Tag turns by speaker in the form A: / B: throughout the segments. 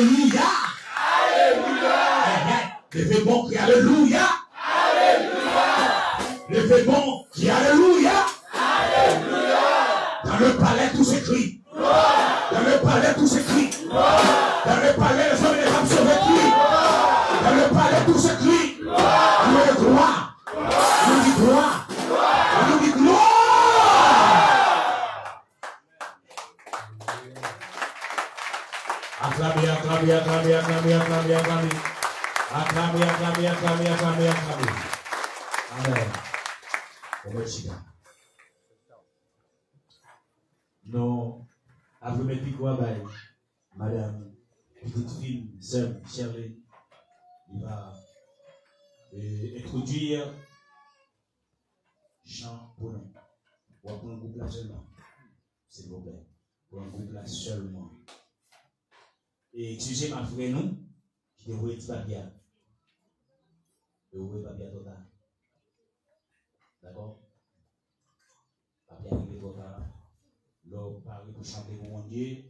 A: Alléluia. Levez bon cri Alléluia. Levez bon cri Alléluia. Dans le palais, tout s'écrit. Dans le palais, tout s'écrit. Dans le palais, les hommes et les femmes se recrient. Dans le palais, tout s'écrit. Gloire, gloire. On nous dit gloire. On nous dit gloire. Acclamez, acclamez, acclamez, acclamez, acclamez, acclamez. Acclamez, acclamez, acclamez, acclamez, acclamez. Amen. On va chica. Non, après mes pics, madame, petite fille, sœur, Shirley, il va introduire chant pour nous. Pour un groupe là seulement. S'il vous plaît. Pour un groupe là seulement. Et excusez ma frère, nous, qui devrait être papier. Et vous voyez papier total. D'accord? Papier arrivé total. L'homme parle pour chanter pour mon Dieu.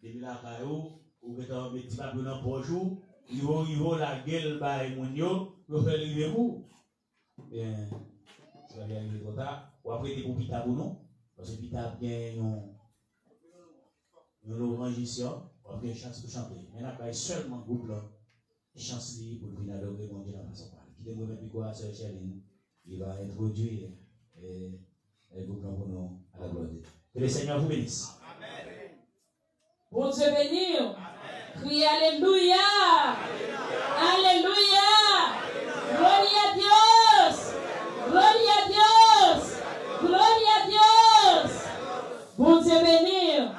A: Depuis la caillou, vous mettez un petit papier dans le jour. Il va la gueule par mon Dieu. Vous faites arriver vous. Bien, ça va arriver total. Ou après, des pour Pita pour nous. Parce que Pita bien un orange ici. On a une chance pour chanter. Mais on a seulement groupe là. Chance pour venir adorer mon Dieu dans la façon. Qui devrait mettre quoi, Sœur Chéline? Il va introduire le groupe là pour nous à la gloire. Que le Seigneur vous bénisse. Amen.
B: Bon Dieu béni. Criez Alléluia. Alléluia. Gloria a Dios. Gloria a Dios. Gloria a Dios. Bon Dieu béni.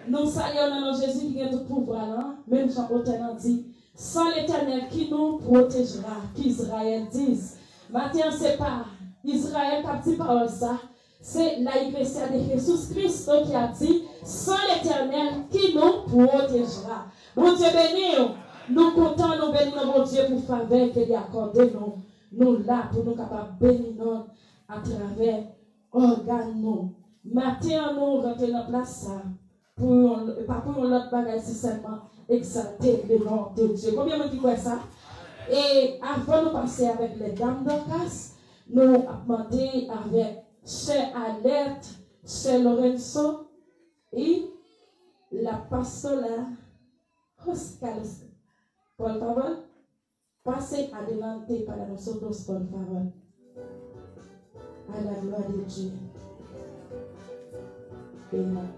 B: Nous saluons dans Jésus qui a tout pouvoir là. Même Jean Autel dit, sans l'Éternel qui nous protégera, qu'Israël dise. Maintenant, c'est pas Israël qui a dit parole ça. C'est l'Église de Jésus-Christ qui a dit, sans l'Éternel qui nous protégera. Bon Dieu béni, nous comptons, nous bénissons mon Dieu pour faveur qu'il a accordé nous. Nous là pour nous capables de bénir à travers organes nous. Maintenant, nous rentrons dans la place ça. Pas pour l'autre bagage, c'est seulement exalter le nom de Dieu. Combien de gens disent ça? Et avant de passer avec les dames d'Orcas, nous avons demandé avec Sœur Alerte, Sœur Lorenzo et la pastora Oscalos. Por favor, passez adelante para nosotros, por favor. À la gloire de Dieu. Amen.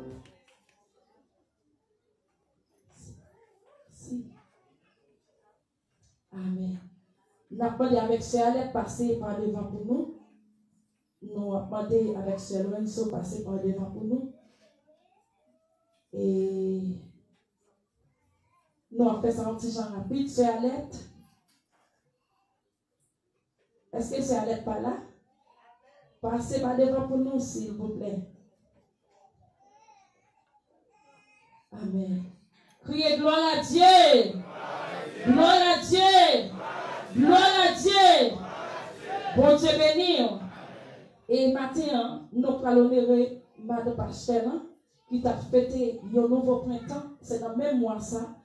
B: Amen. Nous avons demandé avec Sœur Alette passer par devant pour nous. Nous avons demandé avec Sœur Lorenzo passer par devant pour nous. Et nous avons fait ça un petit genre rapide. Sœur Alette. Est-ce que Sœur Alette pas là? Passez par devant pour nous, s'il vous plaît. Amen. Criez gloire à Dieu. Gloire à Dieu. Gloire à Dieu. Bon Dieu béni. Et maintenant, nous allons honorer Madame Pasteur qui t'a fêté un nouveau printemps. C'est dans le même mois ça.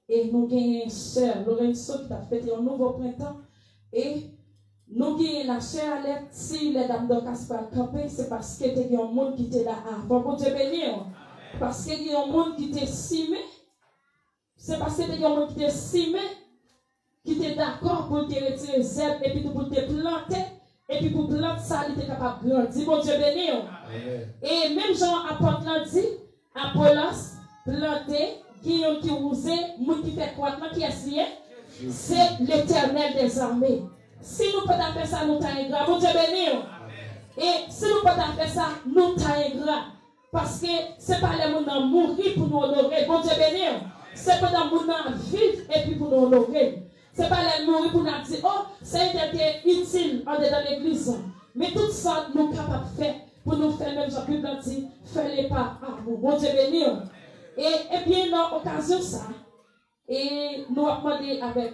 B: Et nous avons une sœur Lorenzo qui t'a fêté un nouveau printemps. Et nous avons la sœur Alette. Si les dames de Caspar campé, c'est parce que il y a un monde qui était là avant. Bon Dieu béni. Parce qu'il y a un monde qui était simé. C'est parce qu'il y a un monde qui était simé, qui était d'accord pour te retirer les herbes et puis pour te planter. Et puis pour planter ça, il était capable de grandir. Bon Dieu béni. Et même Jean apôtre l'a dit, Apollos, planter, Guillaume qui rousait, moun qui fait croître, qui est signé, c'est l'Éternel des armées. Si nous pouvons faire ça, nous t'en ingrat. Bon Dieu béni. Et si nous pouvons faire ça, nous t'en ingrat. Parce que ce n'est pas les gens qui mourir pour nous honorer. Bon Dieu béni. C'est pas les gens qui vivent et puis pour nous honorer. Ce n'est pas les mourir pour nous dire, oh, c'est utile en dedans de l'église. Mais tout ça, nous sommes capables de faire pour nous faire même Jean-Pierre Blanty, faire les pas à vous. Bon Dieu béni. Et bien, dans l'occasion ça, et nous avons demandé avec